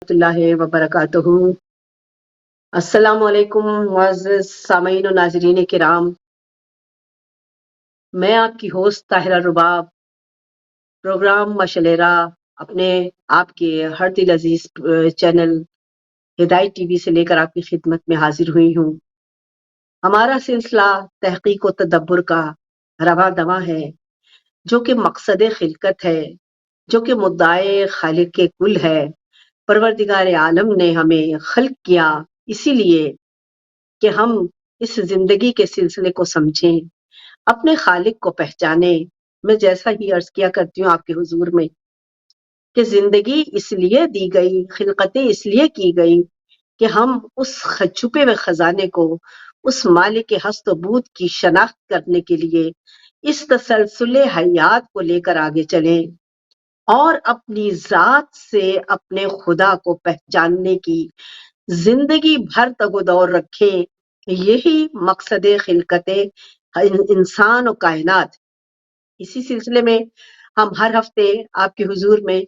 اللہ وبرکاتہ۔ السلام علیکم معزز سامعین و ناظرین کرام، میں آپ کی ہوسٹ طاہرہ رباب پروگرام مشعل راہ اپنے آپ کے ہر دل عزیز چینل ہدایت ٹی وی سے لے کر آپ کی خدمت میں حاضر ہوئی ہوں۔ ہمارا سلسلہ تحقیق و تدبر کا رواں دواں ہے، جو کہ مقصد خلقت ہے، جو کہ مدعے خالق کل ہے۔ پروردگار عالم نے ہمیں خلق کیا اسی لیے کہ ہم اس زندگی کے سلسلے کو سمجھیں، اپنے خالق کو پہچانیں۔ میں جیسا ہی عرض کیا کرتی ہوں آپ کے حضور میں کہ زندگی اس لیے دی گئی، خلقتیں اس لیے کی گئی کہ ہم اس چھپے ہوئے خزانے کو، اس مالک ہست و بود کی شناخت کرنے کے لیے اس تسلسل حیات کو لے کر آگے چلیں اور اپنی ذات سے اپنے خدا کو پہچاننے کی زندگی بھر تگ و دور رکھیں۔ یہی مقصد خلقت انسان و کائنات۔ اسی سلسلے میں ہم ہر ہفتے آپ کے حضور میں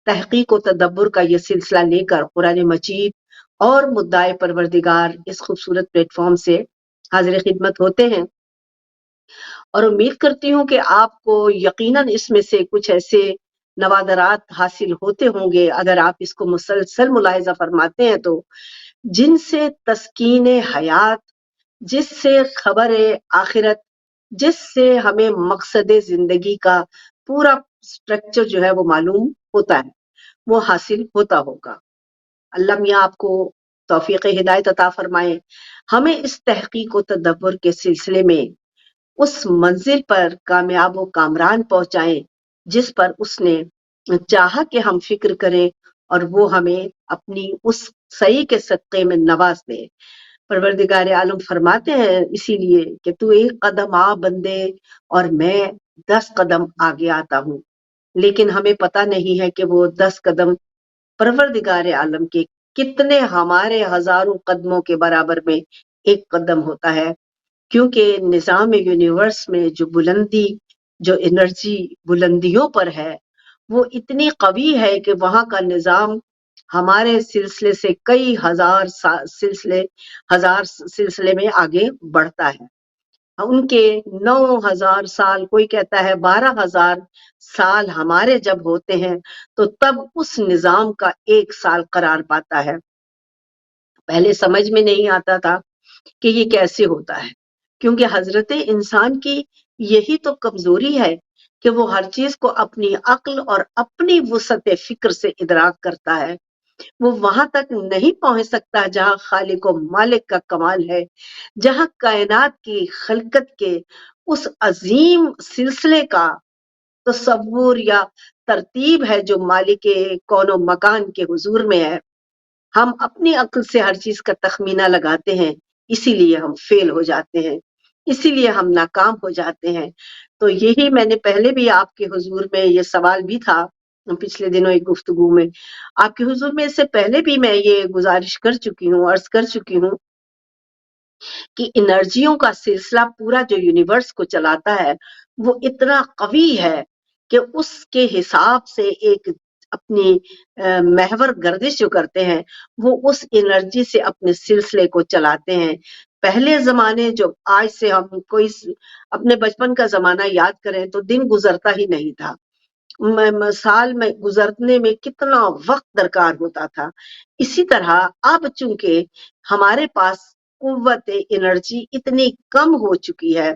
تحقیق و تدبر کا یہ سلسلہ لے کر قرآن مجید اور مدعے پروردگار اس خوبصورت پلیٹ فارم سے حاضر خدمت ہوتے ہیں، اور امید کرتی ہوں کہ آپ کو یقیناً اس میں سے کچھ ایسے نوادرات حاصل ہوتے ہوں گے، اگر آپ اس کو مسلسل ملاحظہ فرماتے ہیں تو، جن سے تسکین حیات، جس سے خبر آخرت، جس سے ہمیں مقصد زندگی کا پورا سٹرکچر جو ہے وہ معلوم ہوتا ہے، وہ حاصل ہوتا ہوگا۔ اللہ میاں آپ کو توفیق ہدایت عطا فرمائے، ہمیں اس تحقیق و تدبر کے سلسلے میں اس منزل پر کامیاب و کامران پہنچائیں جس پر اس نے چاہا کہ ہم فکر کریں، اور وہ ہمیں اپنی اس صحیح کے صدقے میں نواز دے۔ پروردگار عالم فرماتے ہیں اسی لیے کہ تو ایک قدم آ بندے اور میں 10 قدم آگے آتا ہوں، لیکن ہمیں پتہ نہیں ہے کہ وہ 10 قدم پروردگار عالم کے کتنے ہمارے ہزاروں قدموں کے برابر میں ایک قدم ہوتا ہے، کیونکہ نظام یونیورس میں جو بلندی، جو انرجی بلندیوں پر ہے، وہ اتنی قوی ہے کہ وہاں کا نظام ہمارے سلسلے سے کئی ہزار سلسلے میں آگے بڑھتا ہے۔ ان کے 9,000 سال، کوئی کہتا ہے 12,000 سال ہمارے جب ہوتے ہیں تو تب اس نظام کا 1 سال قرار پاتا ہے۔ پہلے سمجھ میں نہیں آتا تھا کہ یہ کیسے ہوتا ہے، کیونکہ حضرت انسان کی یہی تو کمزوری ہے کہ وہ ہر چیز کو اپنی عقل اور اپنی وسعت فکر سے ادراک کرتا ہے۔ وہ وہاں تک نہیں پہنچ سکتا جہاں خالق و مالک کا کمال ہے، جہاں کائنات کی خلقت کے اس عظیم سلسلے کا تصور یا ترتیب ہے جو مالک کون و مکان کے حضور میں ہے۔ ہم اپنی عقل سے ہر چیز کا تخمینہ لگاتے ہیں، اسی لیے ہم فیل ہو جاتے ہیں، اسی لیے ہم ناکام ہو جاتے ہیں۔ تو یہی میں نے پہلے بھی آپ کے حضور میں یہ سوال بھی تھا پچھلے دنوں ایک گفتگو میں، آپ کے حضور میں اس سے پہلے بھی میں یہ گزارش کر چکی ہوں، عرض کر چکی ہوں کہ انرجیوں کا سلسلہ پورا جو یونیورس کو چلاتا ہے وہ اتنا قوی ہے کہ اس کے حساب سے ایک اپنی محور گردش جو کرتے ہیں وہ اس انرجی سے اپنے سلسلے کو چلاتے ہیں۔ پہلے زمانے، جو آج سے ہم کوئی اپنے بچپن کا زمانہ یاد کریں تو دن گزرتا ہی نہیں تھا، سال میں گزرنے میں کتنا وقت درکار ہوتا تھا۔ اسی طرح اب چونکہ ہمارے پاس قوت انرجی اتنی کم ہو چکی ہے،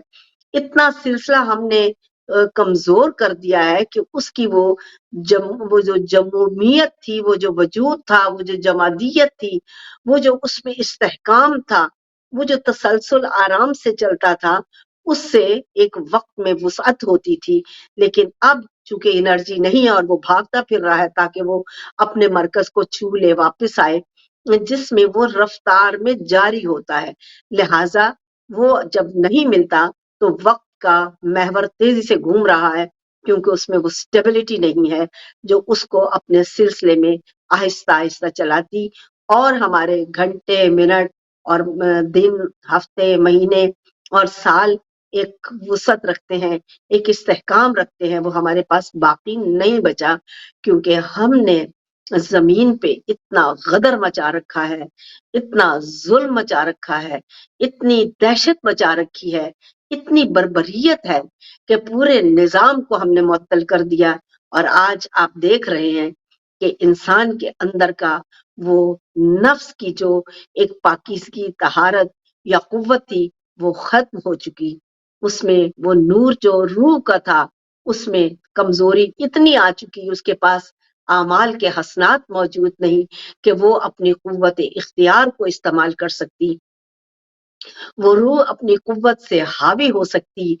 اتنا سلسلہ ہم نے کمزور کر دیا ہے کہ اس کی وہ جو جمومیت تھی، وہ جو وجود تھا، وہ جو جمادیت تھی، وہ جو اس میں استحکام تھا، وہ جو تسلسل آرام سے چلتا تھا، اس سے ایک وقت میں وسعت ہوتی تھی۔ لیکن اب چونکہ انرجی نہیں ہے اور وہ بھاگتا پھر رہا ہے تاکہ وہ اپنے مرکز کو چھو لے، واپس آئے، جس میں وہ رفتار میں جاری ہوتا ہے، لہٰذا وہ جب نہیں ملتا تو وقت کا محور تیزی سے گھوم رہا ہے، کیونکہ اس میں وہ سٹیبلٹی نہیں ہے جو اس کو اپنے سلسلے میں آہستہ آہستہ چلاتی، اور ہمارے گھنٹے، منٹ اور دن، ہفتے، مہینے اور سال ایک وسعت رکھتے ہیں، ایک استحکام رکھتے ہیں، وہ ہمارے پاس باقی نہیں بچا، کیونکہ ہم نے زمین پہ اتنا غدر مچا رکھا ہے، اتنا ظلم مچا رکھا ہے، اتنی دہشت مچا رکھی ہے، اتنی بربریت ہے کہ پورے نظام کو ہم نے معطل کر دیا۔ اور آج آپ دیکھ رہے ہیں کہ انسان کے اندر کا وہ نفس کی جو ایک پاکیزگی، طہارت یا قوت تھی وہ ختم ہو چکی، اس میں وہ نور جو روح کا تھا اس میں کمزوری اتنی آ چکی، اس کے پاس اعمال کے حسنات موجود نہیں کہ وہ اپنی قوت اختیار کو استعمال کر سکتی، وہ روح اپنی قوت سے حاوی ہو سکتی،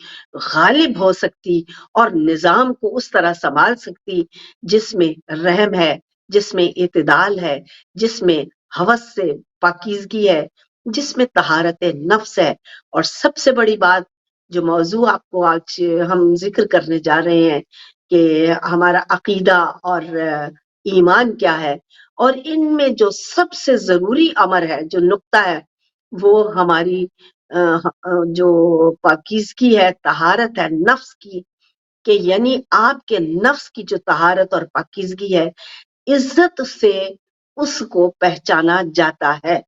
غالب ہو سکتی اور نظام کو اس طرح سنبھال سکتی جس میں رحم ہے، جس میں اعتدال ہے، جس میں ہوس سے پاکیزگی ہے، جس میں طہارت نفس ہے۔ اور سب سے بڑی بات جو موضوع آپ کو آج ہم ذکر کرنے جا رہے ہیں کہ ہمارا عقیدہ اور ایمان کیا ہے، اور ان میں جو سب سے ضروری امر ہے، جو نقطہ ہے، وہ ہماری جو پاکیزگی ہے، طہارت ہے نفس کی، کہ یعنی آپ کے نفس کی جو طہارت اور پاکیزگی ہے، عزت سے اس کو پہچانا جاتا ہے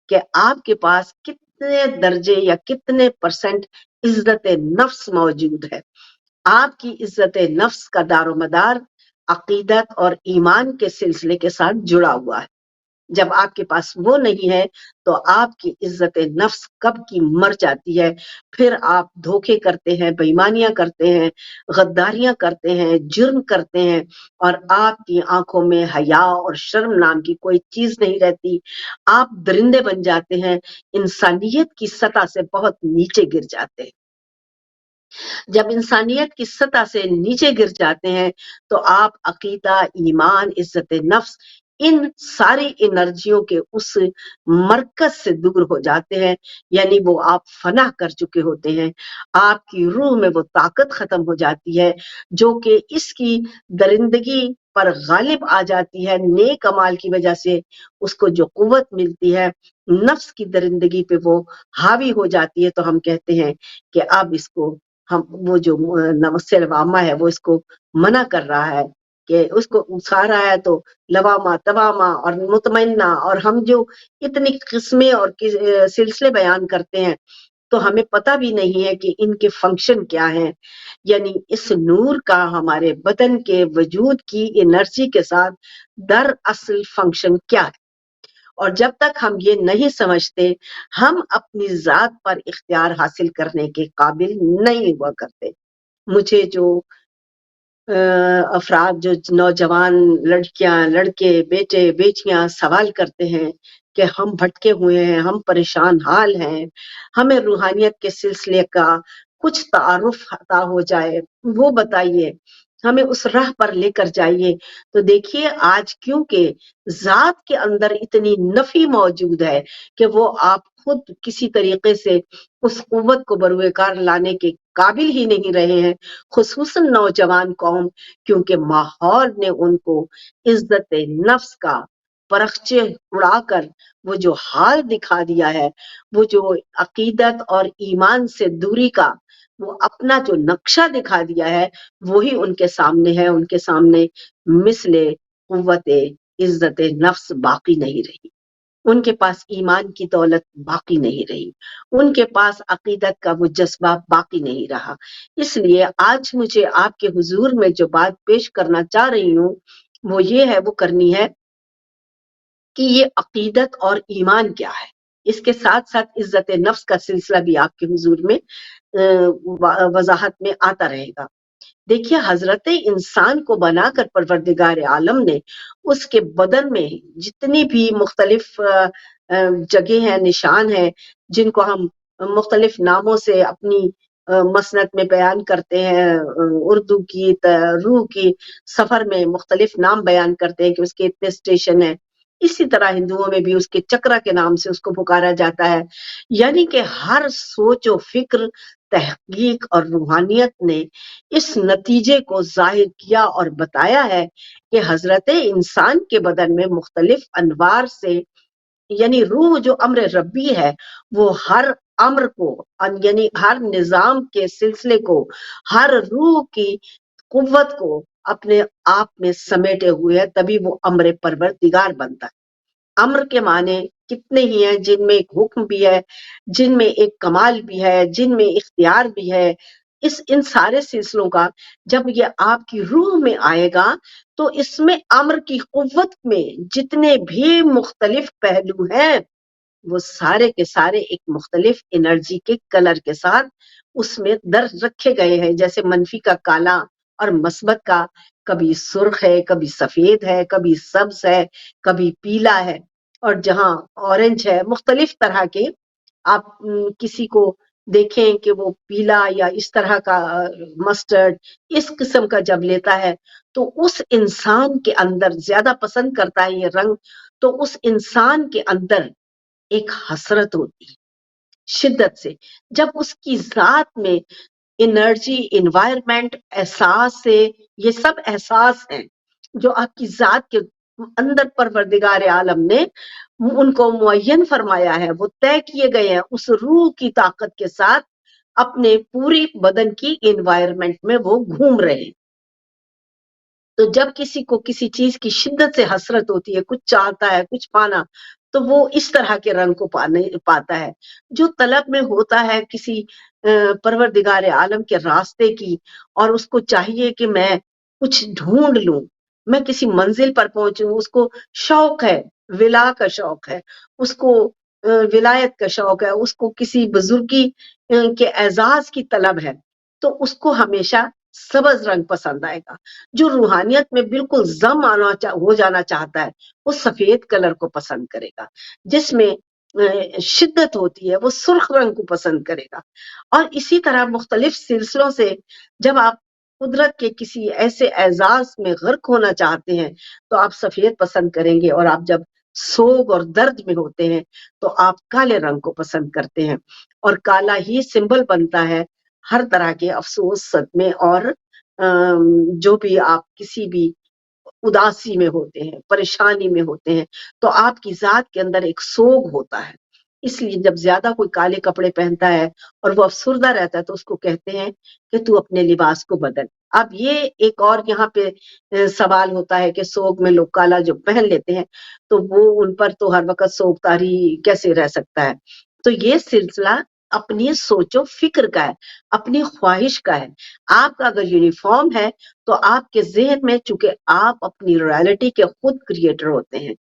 کہ آپ کے پاس کتنے درجے یا کتنے پرسنٹ عزت نفس موجود ہے۔ آپ کی عزت نفس کا دار و مدار عقیدت اور ایمان کے سلسلے کے ساتھ جڑا ہوا ہے۔ جب آپ کے پاس وہ نہیں ہے تو آپ کی عزت نفس کب کی مر جاتی ہے، پھر آپ دھوکے کرتے ہیں، بےایمانیاں کرتے ہیں، غداریاں کرتے ہیں، جرم کرتے ہیں، اور آپ کی آنکھوں میں حیا اور شرم نام کی کوئی چیز نہیں رہتی۔ آپ درندے بن جاتے ہیں، انسانیت کی سطح سے بہت نیچے گر جاتے ہیں۔ جب انسانیت کی سطح سے نیچے گر جاتے ہیں تو آپ عقیدہ، ایمان، عزت نفس، ان ساری انرجیوں کے اس مرکز سے دور ہو جاتے ہیں، یعنی وہ آپ فنا کر چکے ہوتے ہیں۔ آپ کی روح میں وہ طاقت ختم ہو جاتی ہے جو کہ اس کی درندگی پر غالب آ جاتی ہے۔ نیک اعمال کی وجہ سے اس کو جو قوت ملتی ہے، نفس کی درندگی پہ وہ حاوی ہو جاتی ہے، تو ہم کہتے ہیں کہ اب اس کو ہم وہ جو نفس لوامہ ہے وہ اس کو منع کر رہا ہے، کہ اس کو اکسا ہے، تو لوامہ، توامہ اور مطمئنہ، اور ہم جو اتنی قسمیں اور سلسلے بیان کرتے ہیں تو ہمیں پتہ بھی نہیں ہے کہ ان کے فنکشن کیا ہیں۔ یعنی اس نور کا ہمارے بدن کے وجود کی انرجی کے ساتھ در اصل فنکشن کیا ہے، اور جب تک ہم یہ نہیں سمجھتے ہم اپنی ذات پر اختیار حاصل کرنے کے قابل نہیں ہوا کرتے۔ مجھے جو افراد، جو نوجوان لڑکیاں، لڑکے، بیٹے، بیٹیاں سوال کرتے ہیں کہ ہم بھٹکے ہوئے ہیں، ہم پریشان حال ہیں، ہمیں روحانیت کے سلسلے کا کچھ تعارف عطا ہو جائے، وہ بتائیے، ہمیں اس راہ پر لے کر جائیے۔ تو دیکھیے آج کیونکہ ذات کے اندر اتنی نفی موجود ہے کہ وہ آپ خود کسی طریقے سے اس قوت کو بروئے کار لانے کے قابل ہی نہیں رہے ہیں، خصوصاً نوجوان قوم، کیونکہ ماحول نے ان کو عزت نفس کا پرخچے اڑا کر وہ جو حال دکھا دیا ہے، وہ جو عقیدت اور ایمان سے دوری کا وہ اپنا جو نقشہ دکھا دیا ہے، وہی ان کے سامنے ہے۔ ان کے سامنے مثل قوت عزت نفس باقی نہیں رہی، ان کے پاس ایمان کی دولت باقی نہیں رہی، ان کے پاس عقیدت کا وہ جذبہ باقی نہیں رہا۔ اس لیے آج مجھے آپ کے حضور میں جو بات پیش کرنا چاہ رہی ہوں وہ یہ ہے، وہ کرنی ہے کہ یہ عقیدت اور ایمان کیا ہے۔ اس کے ساتھ ساتھ عزت نفس کا سلسلہ بھی آپ کے حضور میں وضاحت میں آتا رہے گا۔ دیکھیے حضرت انسان کو بنا کر پروردگار عالم نے اس کے بدن میں جتنی بھی مختلف جگہ ہیں، نشان ہیں، جن کو ہم مختلف ناموں سے اپنی مسند میں بیان کرتے ہیں، اردو کی، روح کی سفر میں مختلف نام بیان کرتے ہیں کہ اس کے اتنے اسٹیشن ہیں، اسی طرح ہندوؤں میں بھی اس کے چکرا کے نام سے اس کو پکارا جاتا ہے۔ یعنی کہ ہر سوچ و فکر، تحقیق اور روحانیت نے اس نتیجے کو ظاہر کیا اور بتایا ہے کہ حضرت انسان کے بدن میں مختلف انوار سے، یعنی روح جو امر ربی ہے وہ ہر امر کو، یعنی ہر نظام کے سلسلے کو، ہر روح کی قوت کو اپنے آپ میں سمیٹے ہوئے ہے، تبھی وہ امر پروردگار بنتا ہے۔ امر کے معنی کتنے ہی ہیں، جن میں ایک حکم بھی ہے، جن میں ایک کمال بھی ہے، جن میں اختیار بھی ہے۔ ان سارے سلسلوں کا جب یہ آپ کی روح میں آئے گا تو اس میں امر کی قوت میں جتنے بھی مختلف پہلو ہیں وہ سارے کے سارے ایک مختلف انرجی کے کلر کے ساتھ اس میں درج رکھے گئے ہیں، جیسے منفی کا کالا اور مثبت کا کبھی سرخ ہے، کبھی سفید ہے، کبھی سبز ہے، کبھی پیلا ہے، اور جہاں اورنج ہے، مختلف طرح کے آپ کسی کو دیکھیں کہ وہ پیلا یا اس طرح کا مسٹرڈ اس قسم کا جب لیتا ہے تو اس انسان کے اندر زیادہ پسند کرتا ہے یہ رنگ، تو اس انسان کے اندر ایک حسرت ہوتی ہے شدت سے، جب اس کی ذات میں انرجی، انوائرمنٹ، احساس سے، یہ سب احساس ہیں جو آپ کی ذات کے اندر پروردگار عالم نے ان کو معین فرمایا ہے، وہ طے کیے گئے ہیں اس روح کی طاقت کے ساتھ، اپنے پوری بدن کی انوائرمنٹ میں وہ گھوم رہے ہیں۔ تو جب کسی کو کسی چیز کی شدت سے حسرت ہوتی ہے، کچھ چاہتا ہے، کچھ پانا، تو وہ اس طرح کے رنگ کو پاتا ہے۔ جو طلب میں ہوتا ہے کسی پروردگار عالم کے راستے کی، اور اس کو چاہیے کہ میں کچھ ڈھونڈ لوں، میں کسی منزل پر پہنچوں، اس کو شوق ہے، ولا کا شوق ہے، اس کو ولایت کا شوق ہے، اس کو کسی بزرگی کے اعزاز کی طلب ہے، تو اس کو ہمیشہ سبز رنگ پسند آئے گا۔ جو روحانیت میں بالکل ضم ہو جانا چاہتا ہے وہ سفید کلر کو پسند کرے گا، جس میں شدت ہوتی ہے وہ سرخ رنگ کو پسند کرے گا۔ اور اسی طرح مختلف سلسلوں سے جب آپ قدرت کے کسی ایسے اعزاز میں غرق ہونا چاہتے ہیں تو آپ سفید پسند کریں گے، اور آپ جب سوگ اور درد میں ہوتے ہیں تو آپ کالے رنگ کو پسند کرتے ہیں، اور کالا ہی سمبل بنتا ہے ہر طرح کے افسوس، صدمے، اور جو بھی آپ کسی بھی اداسی میں ہوتے ہیں، پریشانی میں ہوتے ہیں، تو آپ کی ذات کے اندر ایک سوگ ہوتا ہے۔ اس لیے جب زیادہ کوئی کالے کپڑے پہنتا ہے اور وہ افسردہ رہتا ہے تو اس کو کہتے ہیں کہ تو اپنے لباس کو بدل۔ اب یہ ایک اور یہاں پہ سوال ہوتا ہے کہ سوگ میں لوگ کالا جو پہن لیتے ہیں تو وہ ان پر تو ہر وقت سوگ طاری کیسے رہ سکتا ہے؟ تو یہ سلسلہ اپنی سوچ و فکر کا ہے، اپنی خواہش کا ہے۔ آپ کا اگر یونیفارم ہے تو آپ کے ذہن میں، چونکہ آپ اپنی ریالٹی کے خود کریٹر ہوتے ہیں،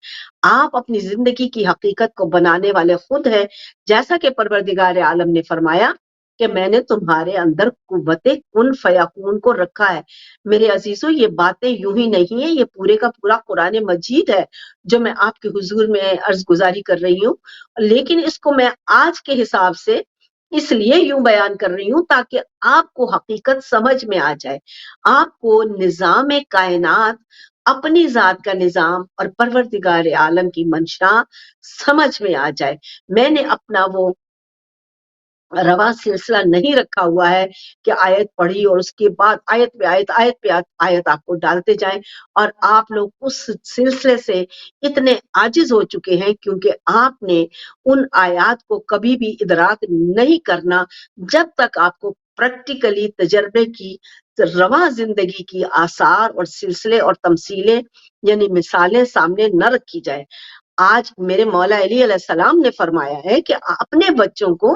آپ اپنی زندگی کی حقیقت کو بنانے والے خود ہیں، جیسا کہ پروردگار عالم نے فرمایا کہ میں نے تمہارے اندر قوت کن فیکون کو رکھا ہے۔ میرے عزیزوں، یہ باتیں یوں ہی نہیں ہیں، یہ پورے کا پورا قرآن مجید ہے جو میں آپ کے حضور میں عرض گزاری کر رہی ہوں، لیکن اس کو میں آج کے حساب سے اس لیے یوں بیان کر رہی ہوں تاکہ آپ کو حقیقت سمجھ میں آ جائے، آپ کو نظام کائنات، اپنی ذات کا نظام اور پروردگار عالم کی منشا سمجھ میں آ جائے۔ میں نے اپنا وہ رواں سلسلہ نہیں رکھا ہوا ہے کہ آیت پڑھی اور اس کے بعد آیت پہ آیت، آیت پہ آیت آپ کو ڈالتے جائیں، اور آپ لوگ اس سلسلے سے اتنے عاجز ہو چکے ہیں کیونکہ آپ نے ان آیات کو کبھی بھی ادراک نہیں کرنا جب تک آپ کو پریکٹیکلی تجربے کی رواں زندگی کی آثار اور سلسلے اور تمثیلیں یعنی مثالیں سامنے نہ رکھی جائے۔ آج میرے مولا علی علیہ السلام نے فرمایا ہے کہ اپنے بچوں کو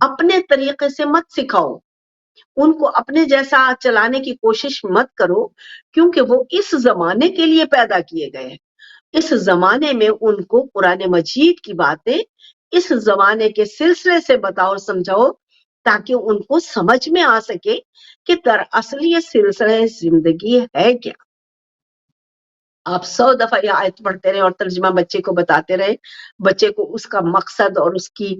اپنے طریقے سے مت سکھاؤ، ان کو اپنے جیسا چلانے کی کوشش مت کرو، کیونکہ وہ اس زمانے کے لیے پیدا کیے گئے ہیں۔ اس زمانے میں ان کو قرآن مجید کی باتیں اس زمانے کے سلسلے سے بتاؤ اور سمجھاؤ تاکہ ان کو سمجھ میں آ سکے کہ دراصل یہ سلسلہ زندگی ہے کیا۔ آپ 100 دفعہ یہ آیت پڑھتے رہے اور ترجمہ بچے کو بتاتے رہے، بچے کو اس کا مقصد اور اس کی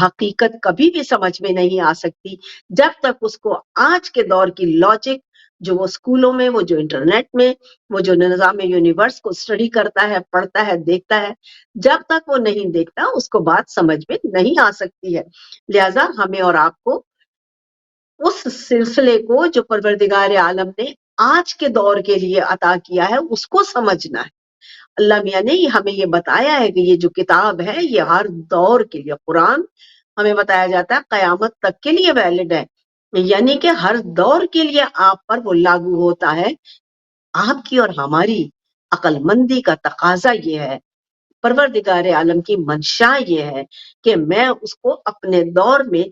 حقیقت کبھی بھی سمجھ میں نہیں آ سکتی جب تک اس کو آج کے دور کی لاجک جو وہ اسکولوں میں، وہ جو انٹرنیٹ میں، وہ جو نظام یونیورس کو اسٹڈی کرتا ہے، پڑھتا ہے، دیکھتا ہے، جب تک وہ نہیں دیکھتا اس کو بات سمجھ میں نہیں آ سکتی ہے۔ لہٰذا ہمیں اور آپ کو اس سلسلے کو جو پروردگار عالم نے آج کے دور کے لیے عطا کیا ہے اس کو سمجھنا ہے۔ اللہ میاں نے ہمیں یہ بتایا ہے کہ یہ جو کتاب ہے یہ ہر دور کے لیے، قرآن ہمیں بتایا جاتا ہے قیامت تک کے لیے ویلڈ ہے، یعنی کہ ہر دور کے لیے آپ پر وہ لاگو ہوتا ہے۔ آپ کی اور ہماری عقل مندی کا تقاضا یہ ہے، پروردگار عالم کی منشا یہ ہے کہ میں اس کو اپنے دور میں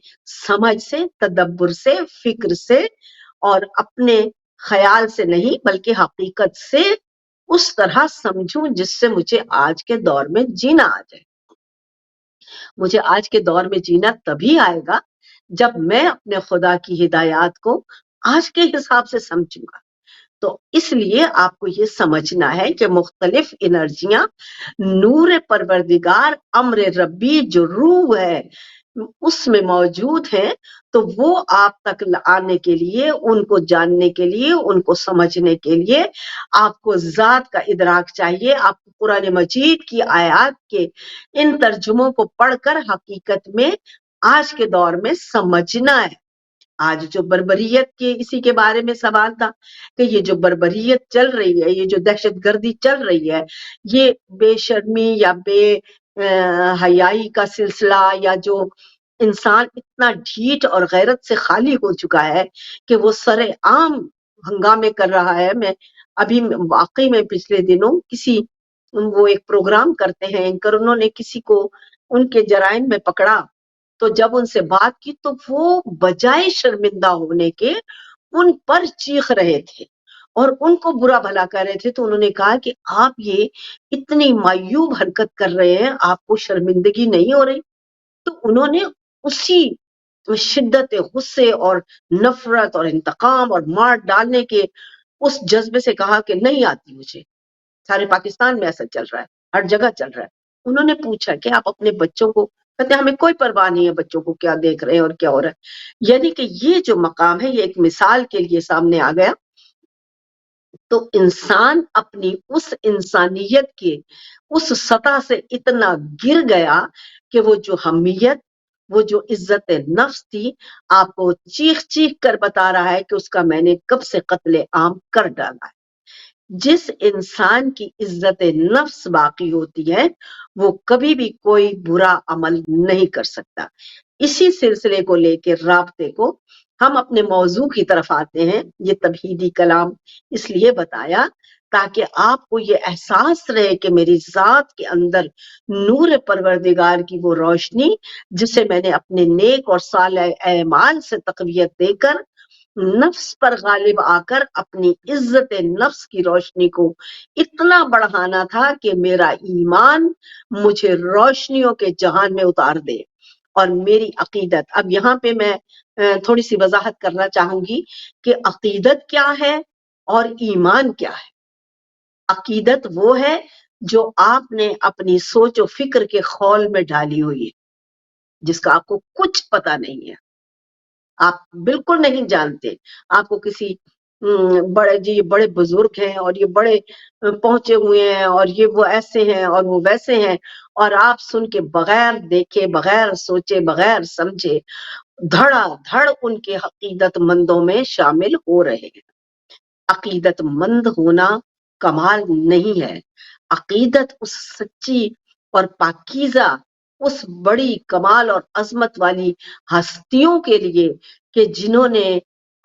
سمجھ سے، تدبر سے، فکر سے اور اپنے خیال سے نہیں بلکہ حقیقت سے اس طرح سمجھوں جس سے مجھے آج کے دور میں جینا آ جائے۔ مجھے آج کے دور میں جینا تبھی آئے گا جب میں اپنے خدا کی ہدایات کو آج کے حساب سے سمجھوں گا۔ تو اس لیے آپ کو یہ سمجھنا ہے کہ مختلف انرجیاں نور پروردگار امر ربی جو روح ہے اس میں موجود ہے، تو وہ آپ تک آنے کے لیے، ان کو جاننے کے لیے، ان کو سمجھنے کے لیے آپ کو ذات کا ادراک چاہیے۔ آپ کو قرآن مجید کی آیات کے ان ترجموں کو پڑھ کر حقیقت میں آج کے دور میں سمجھنا ہے۔ آج جو بربریت کے اسی کے بارے میں سوال تھا کہ یہ جو بربریت چل رہی ہے، یہ جو دہشت گردی چل رہی ہے، یہ بے شرمی یا بے حیائی کا سلسلہ، یا جو انسان اتنا ڈھیٹ اور غیرت سے خالی ہو چکا ہے کہ وہ سر عام ہنگامے کر رہا ہے۔ میں ابھی واقعی میں پچھلے دنوں کسی وہ ایک پروگرام کرتے ہیں اینکر، انہوں نے کسی کو ان کے جرائم میں پکڑا، تو جب ان سے بات کی تو وہ بجائے شرمندہ ہونے کے ان پر چیخ رہے تھے اور ان کو برا بھلا کر رہے تھے۔ تو انہوں نے کہا کہ آپ یہ اتنی معیوب حرکت کر رہے ہیں، آپ کو شرمندگی نہیں ہو رہی؟ تو انہوں نے اسی شدت غصے اور نفرت اور انتقام اور مار ڈالنے کے اس جذبے سے کہا کہ نہیں آتی مجھے، سارے پاکستان میں ایسا چل رہا ہے، ہر جگہ چل رہا ہے۔ انہوں نے پوچھا کہ آپ اپنے بچوں کو، کہتے ہیں ہمیں کوئی پرواہ نہیں ہے بچوں کو کیا دیکھ رہے ہیں اور کیا ہو رہا ہے۔ یعنی کہ یہ جو مقام ہے یہ ایک مثال کے لیے سامنے آ گیا۔ تو انسان اپنی اس انسانیت کے اس سطح سے اتنا گر گیا کہ وہ جو حمیت، وہ جو عزت نفس تھی، آپ کو چیخ چیخ کر بتا رہا ہے کہ اس کا میں نے کب سے قتل عام کر ڈالا ہے۔ جس انسان کی عزت نفس باقی ہوتی ہے وہ کبھی بھی کوئی برا عمل نہیں کر سکتا۔ اسی سلسلے کو لے کے رابطے کو ہم اپنے موضوع کی طرف آتے ہیں۔ یہ تمہیدی کلام اس لیے بتایا تاکہ آپ کو یہ احساس رہے کہ میری ذات کے اندر نور پروردگار کی وہ روشنی جسے میں نے اپنے نیک اور صالح اعمال سے تقویت دے کر نفس پر غالب آ کر اپنی عزت نفس کی روشنی کو اتنا بڑھانا تھا کہ میرا ایمان مجھے روشنیوں کے جہان میں اتار دے۔ اور میری عقیدت، اب یہاں پہ میں تھوڑی سی وضاحت کرنا چاہوں گی کہ عقیدت کیا ہے اور ایمان کیا ہے۔ عقیدت وہ ہے جو آپ نے اپنی سوچ و فکر کے خول میں ڈالی ہوئی ہے، جس کا آپ کو کچھ پتہ نہیں ہے، آپ بالکل نہیں جانتے۔ آپ کو کسی بڑے جی بڑے بزرگ ہیں اور یہ بڑے پہنچے ہوئے ہیں اور یہ وہ ایسے ہیں اور وہ ویسے ہیں، اور آپ سن کے بغیر دیکھے، بغیر سوچے، بغیر سمجھے دھڑا دھڑ ان کے عقیدت مندوں میں شامل ہو رہے ہیں۔ عقیدت مند ہونا کمال نہیں ہے۔ عقیدت اس سچی اور پاکیزہ، اس بڑی کمال اور عظمت والی ہستیوں کے لیے کہ جنہوں نے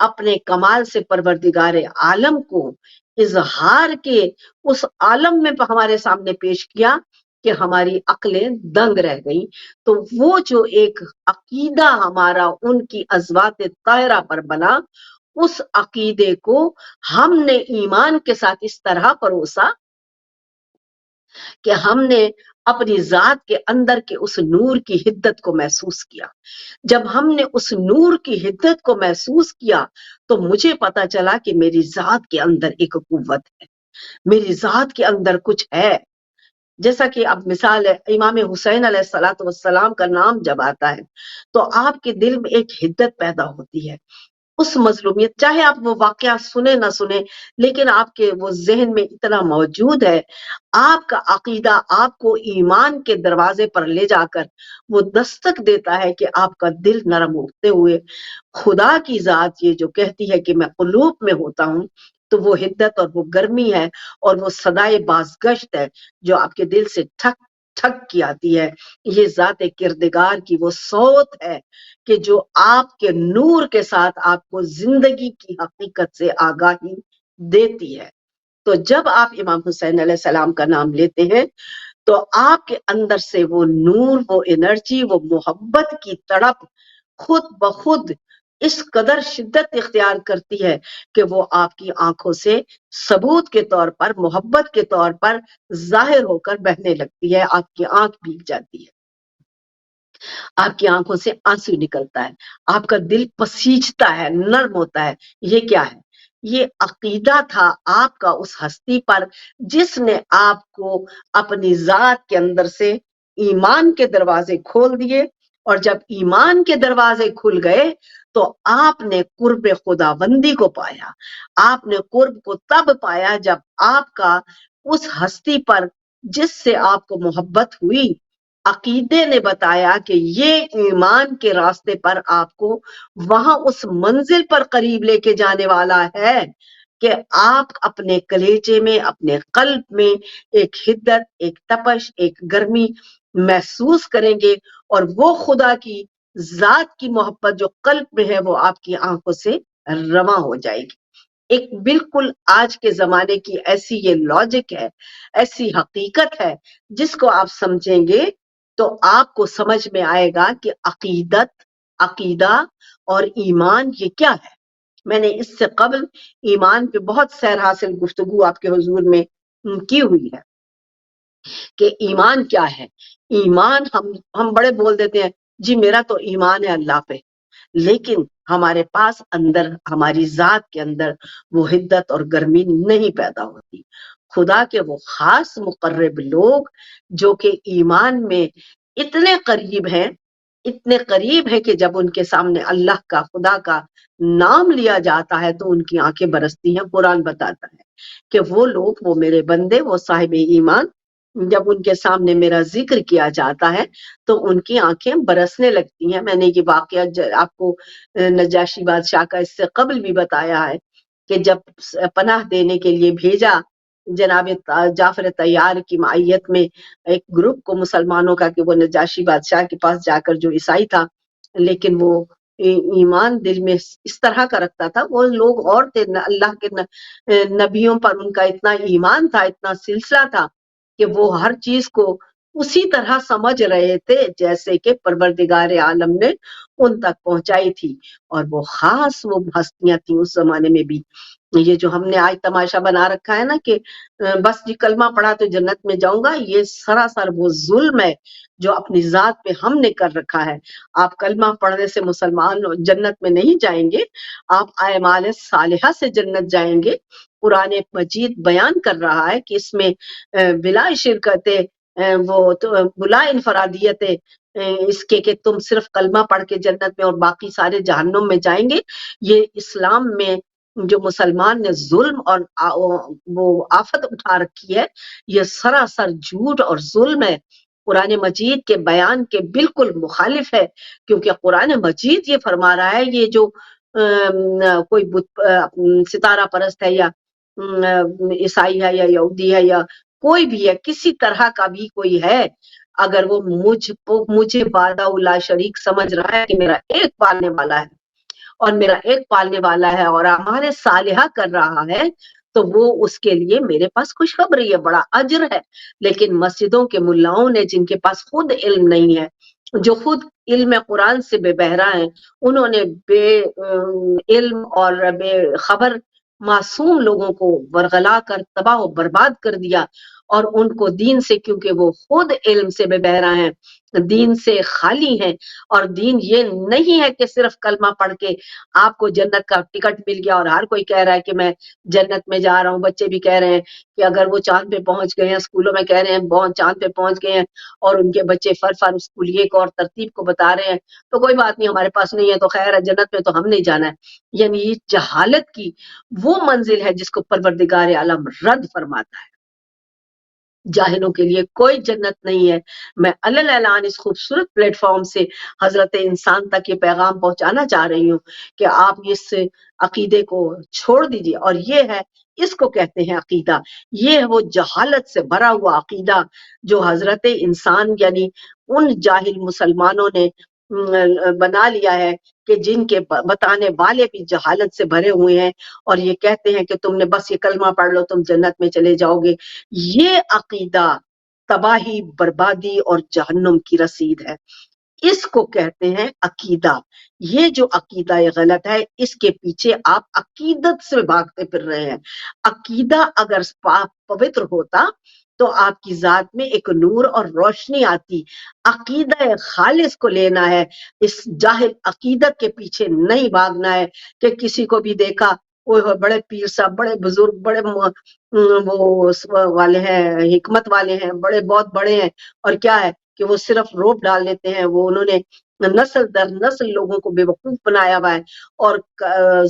اپنے کمال سے پروردگار عالم کو اظہار کے اس عالم میں ہمارے سامنے پیش کیا کہ ہماری عقلیں دنگ رہ گئیں۔ تو وہ جو ایک عقیدہ ہمارا ان کی ازوات طاہرہ پر بنا، اس عقیدے کو ہم نے ایمان کے ساتھ اس طرح پروسا کہ ہم نے اپنی ذات کے اندر کے اس نور کی حدت کو محسوس کیا۔ جب ہم نے اس نور کی حدت کو محسوس کیا تو مجھے پتا چلا کہ میری ذات کے اندر ایک قوت ہے، میری ذات کے اندر کچھ ہے۔ جیسا کہ اب مثال ہے، امام حسین علیہ الصلوۃ والسلام کا نام جب آتا ہے تو آپ کے دل میں ایک حدت پیدا ہوتی ہے، اس مظلومیت، چاہے آپ وہ واقعہ سنیں نہ سنیں لیکن آپ کے وہ ذہن میں اتنا موجود ہے۔ آپ کا عقیدہ آپ کو ایمان کے دروازے پر لے جا کر وہ دستک دیتا ہے کہ آپ کا دل نرم ہوتے ہوئے خدا کی ذات یہ جو کہتی ہے کہ میں قلوب میں ہوتا ہوں، تو وہ حدت اور وہ گرمی ہے اور وہ صدائے بازگشت ہے جو آپ کے دل سے ٹھک ٹھک کی آتی ہے۔ یہ ذات کردگار کی وہ صوت ہے کہ جو آپ کے نور کے ساتھ آپ کو زندگی کی حقیقت سے آگاہی دیتی ہے۔ تو جب آپ امام حسین علیہ السلام کا نام لیتے ہیں تو آپ کے اندر سے وہ نور، وہ انرجی، وہ محبت کی تڑپ خود بخود اس قدر شدت اختیار کرتی ہے کہ وہ آپ کی آنکھوں سے ثبوت کے طور پر، محبت کے طور پر ظاہر ہو کر بہنے لگتی ہے، آپ کی آنکھ بھیگ جاتی ہے، آپ کی آنکھوں سے آنسو نکلتا ہے، آپ کا دل پسیجتا ہے، نرم ہوتا ہے۔ یہ کیا ہے؟ یہ عقیدہ تھا آپ کا اس ہستی پر جس نے آپ کو اپنی ذات کے اندر سے ایمان کے دروازے کھول دیے، اور جب ایمان کے دروازے کھل گئے تو آپ نے قرب خداوندی کو پایا۔ آپ نے قرب کو تب پایا جب آپ کا اس ہستی پر جس سے آپ کو محبت ہوئی، عقیدے نے بتایا کہ یہ ایمان کے راستے پر آپ کو وہاں اس منزل پر قریب لے کے جانے والا ہے کہ آپ اپنے کلیجے میں، اپنے قلب میں ایک حدت، ایک تپش، ایک گرمی محسوس کریں گے، اور وہ خدا کی ذات کی محبت جو قلب میں ہے وہ آپ کی آنکھوں سے رواں ہو جائے گی۔ ایک بالکل آج کے زمانے کی ایسی یہ لاجک ہے، ایسی حقیقت ہے جس کو آپ سمجھیں گے تو آپ کو سمجھ میں آئے گا کہ عقیدہ اور ایمان یہ کیا ہے۔ میں نے اس سے قبل ایمان پہ بہت سیر حاصل گفتگو آپ کے حضور میں کی ہوئی ہے کہ ایمان کیا ہے۔ ایمان ہم بڑے بول دیتے ہیں جی میرا تو ایمان ہے اللہ پہ، لیکن ہمارے پاس اندر، ہماری ذات کے اندر وہ حدت اور گرمی نہیں پیدا ہوتی۔ خدا کے وہ خاص مقرب لوگ جو کہ ایمان میں اتنے قریب ہیں، اتنے قریب ہے کہ جب ان کے سامنے اللہ کا، خدا کا نام لیا جاتا ہے تو ان کی آنکھیں برستی ہیں۔ قرآن بتاتا ہے کہ وہ لوگ، وہ میرے بندے، وہ صاحب ایمان، جب ان کے سامنے میرا ذکر کیا جاتا ہے تو ان کی آنکھیں برسنے لگتی ہیں۔ میں نے یہ واقعہ آپ کو نجاشی بادشاہ کا اس سے قبل بھی بتایا ہے کہ جب پناہ دینے کے لیے بھیجا جناب جعفر طیار کی معیت میں ایک گروپ کو مسلمانوں کا کہ وہ نجاشی بادشاہ کے پاس جا کر، جو عیسائی تھا لیکن وہ ایمان دل میں اس طرح کا رکھتا تھا، وہ لوگ اور تھے، اللہ کے نبیوں پر ان کا اتنا ایمان تھا، اتنا سلسلہ تھا کہ وہ ہر چیز کو اسی طرح سمجھ رہے تھے جیسے کہ پروردگار عالم نے ان تک پہنچائی تھی۔ اور وہ خاص وہ ہستیاں تھیں اس زمانے میں بھی۔ یہ جو ہم نے آج تماشا بنا رکھا ہے نا کہ بس جی کلمہ پڑھا تو جنت میں جاؤں گا، یہ سراسر وہ ظلم ہے جو اپنی ذات پہ ہم نے کر رکھا ہے۔ آپ کلمہ پڑھنے سے مسلمان جنت میں نہیں جائیں گے، آپ اعمال صالحہ سے جنت جائیں گے۔ قرآن مجید بیان کر رہا ہے کہ اس میں بلا شرکت وہ تو بلا انفرادیت اس کے کہ تم صرف کلمہ پڑھ کے جنت میں اور باقی سارے جہنم میں جائیں گے۔ یہ اسلام میں جو مسلمان نے ظلم اور وہ آفت اٹھا رکھی ہے، یہ سراسر جھوٹ اور ظلم ہے، قرآن مجید کے بیان کے بالکل مخالف ہے۔ کیونکہ قرآن مجید یہ فرما رہا ہے یہ جو کوئی ستارہ پرست ہے یا عیسائی ہے یا یہودی ہے یا کوئی بھی ہے، کسی طرح کا بھی کوئی ہے، اگر وہ مجھے وحدہ لا شریک سمجھ رہا ہے کہ میرا ایک پالنے والا ہے اور میرا ایک پالنے والا ہے اور اعمال صالحہ کر رہا ہے تو وہ اس کے لیے میرے پاس خوشخبری ہے، بڑا اجر ہے۔ لیکن مسجدوں کے ملاؤں نے جن کے پاس خود علم نہیں ہے، جو خود علم قرآن سے بے بہرا ہیں، انہوں نے بے علم اور بے خبر معصوم لوگوں کو ورغلا کر تباہ و برباد کر دیا، اور ان کو دین سے، کیونکہ وہ خود علم سے بے بہرا ہیں، دین سے خالی ہیں، اور دین یہ نہیں ہے کہ صرف کلمہ پڑھ کے آپ کو جنت کا ٹکٹ مل گیا اور ہر کوئی کہہ رہا ہے کہ میں جنت میں جا رہا ہوں۔ بچے بھی کہہ رہے ہیں کہ اگر وہ چاند پہ پہنچ گئے ہیں، اسکولوں میں کہہ رہے ہیں چاند پہ پہنچ گئے ہیں اور ان کے بچے فر اسکول ایک اور ترتیب کو بتا رہے ہیں تو کوئی بات نہیں، ہمارے پاس نہیں ہے تو خیر ہے، جنت میں تو ہم نہیں جانا ہے۔ یعنی یہ جہالت کی وہ منزل ہے جس کو پروردگار عالم رد فرماتا ہے۔ جاہلوں کے لیے کوئی جنت نہیں ہے۔ میں علل اعلان اس خوبصورت پلیٹ فارم سے حضرت انسان تک یہ پیغام پہنچانا چاہ رہی ہوں کہ آپ اس عقیدے کو چھوڑ دیجئے، اور یہ ہے، اس کو کہتے ہیں عقیدہ۔ یہ ہے وہ جہالت سے بھرا ہوا عقیدہ جو حضرت انسان یعنی ان جاہل مسلمانوں نے بنا لیا ہے کہ جن کے بتانے والے بھی جہالت سے بھرے ہوئے ہیں اور یہ کہتے ہیں کہ تم نے بس یہ کلمہ پڑھ لو تم جنت میں چلے جاؤ گے. یہ عقیدہ تباہی، بربادی اور جہنم کی رسید ہے. اس کو کہتے ہیں عقیدہ. یہ جو عقیدہ غلط ہے اس کے پیچھے آپ عقیدت سے بھاگتے پھر رہے ہیں. عقیدہ اگر پوتر ہوتا تو آپ کی ذات میں ایک نور اور روشنی آتی. عقیدہ خالص کو لینا ہے، اس جاہل عقیدت کے پیچھے نہیں بھاگنا ہے کہ کسی کو بھی دیکھا وہ بڑے پیر صاحب، بڑے بزرگ، بڑے وہ والے ہیں، حکمت والے ہیں، بڑے بہت بڑے ہیں، اور کیا ہے کہ وہ صرف روپ ڈال لیتے ہیں. وہ انہوں نے نسل در نسل لوگوں کو بے وقوف بنایا ہوا ہے اور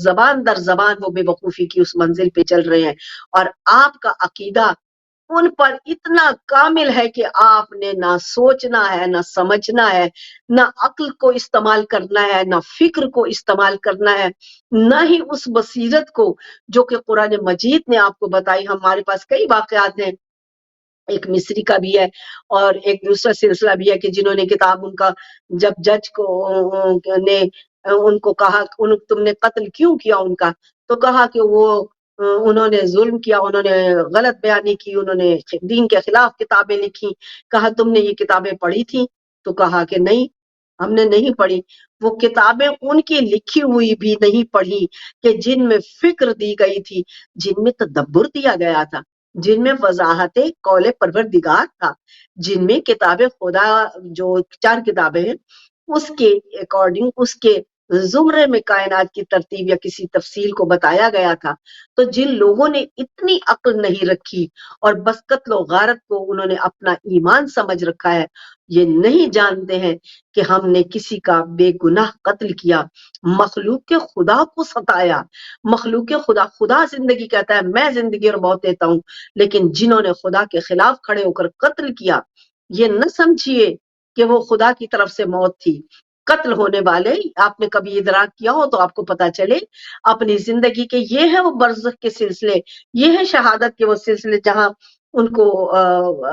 زبان در زبان وہ بے وقوفی کی اس منزل پہ چل رہے ہیں. اور آپ کا عقیدہ ان پر اتنا کامل ہے کہ آپ نے نہ سوچنا ہے، نہ سمجھنا ہے، نہ عقل کو استعمال کرنا ہے، نہ فکر کو استعمال کرنا ہے، نہ ہی اس بصیرت کو جو کہ قرآن مجید نے آپ کو بتائی. ہمارے پاس کئی واقعات ہیں، ایک مصری کا بھی ہے اور ایک دوسرا سلسلہ بھی ہے کہ جنہوں نے کتاب، ان کا جب جج کو نے ان کو کہا تم نے قتل کیوں کیا ان کا، تو کہا کہ وہ انہوں نے ظلم کیا، انہوں نے غلط بیانی کی، انہوں نے دین کے خلاف کتابیں لکھی. کہا تم نے یہ کتابیں پڑھی تھی؟ تو کہا کہ نہیں ہم نے نہیں پڑھی. وہ کتابیں ان کی لکھی ہوئی بھی نہیں پڑھی کہ جن میں فکر دی گئی تھی، جن میں تدبر دیا گیا تھا، جن میں وضاحت قول پروردگار تھا، جن میں کتاب خدا جو 4 کتابیں ہیں اس کے اکارڈنگ، اس کے زمرے میں کائنات کی ترتیب یا کسی تفصیل کو بتایا گیا تھا. تو جن لوگوں نے اتنی عقل نہیں رکھی اور بس قتل و غارت کو انہوں نے اپنا ایمان سمجھ رکھا ہے، یہ نہیں جانتے ہیں کہ ہم نے کسی کا بے گناہ قتل کیا، مخلوق کے خدا کو ستایا. مخلوق کے خدا زندگی کہتا ہے میں زندگی اور موت دیتا ہوں، لیکن جنہوں نے خدا کے خلاف کھڑے ہو کر قتل کیا، یہ نہ سمجھیے کہ وہ خدا کی طرف سے موت تھی. قتل ہونے والے آپ نے کبھی ادراک کیا ہو تو آپ کو پتا چلے اپنی زندگی کے، یہ ہے وہ برزخ کے سلسلے، یہ ہے شہادت کے وہ سلسلے جہاں ان کو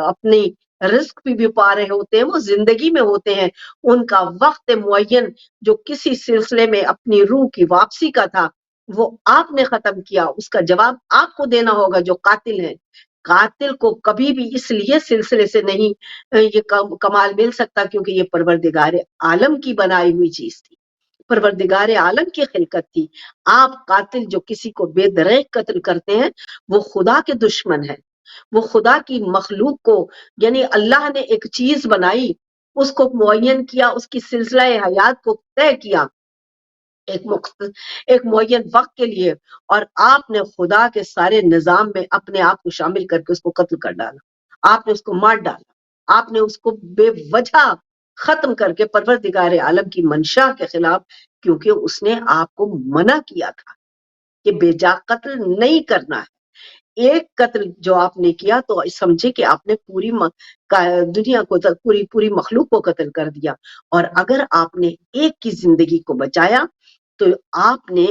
اپنی رزق بھی پا رہے ہوتے ہیں، وہ زندگی میں ہوتے ہیں. ان کا وقت معین جو کسی سلسلے میں اپنی روح کی واپسی کا تھا وہ آپ نے ختم کیا، اس کا جواب آپ کو دینا ہوگا جو قاتل ہیں. قاتل کو کبھی بھی اس لیے سلسلے سے نہیں یہ کمال مل سکتا کیونکہ یہ پروردگار عالم کی بنائی ہوئی چیز تھی، پروردگار عالم کی خلقت تھی. آپ قاتل جو کسی کو بے دریغ قتل کرتے ہیں وہ خدا کے دشمن ہیں، وہ خدا کی مخلوق کو، یعنی اللہ نے ایک چیز بنائی، اس کو معین کیا، اس کی سلسلہ حیات کو طے کیا ایک معین وقت کے لیے، اور آپ نے خدا کے سارے نظام میں اپنے آپ کو شامل کر کے اس کو قتل کر ڈالا. آپ نے اس کو مار ڈالا، آپ نے اس کو بے وجہ ختم کر کے پروردگار عالم کی منشا کے خلاف، کیونکہ اس نے آپ کو منع کیا تھا کہ بے جا قتل نہیں کرنا ہے. ایک قتل جو آپ نے کیا تو سمجھے کہ آپ نے پوری دنیا کو، پوری مخلوق کو قتل کر دیا. اور اگر آپ نے ایک کی زندگی کو بچایا تو آپ نے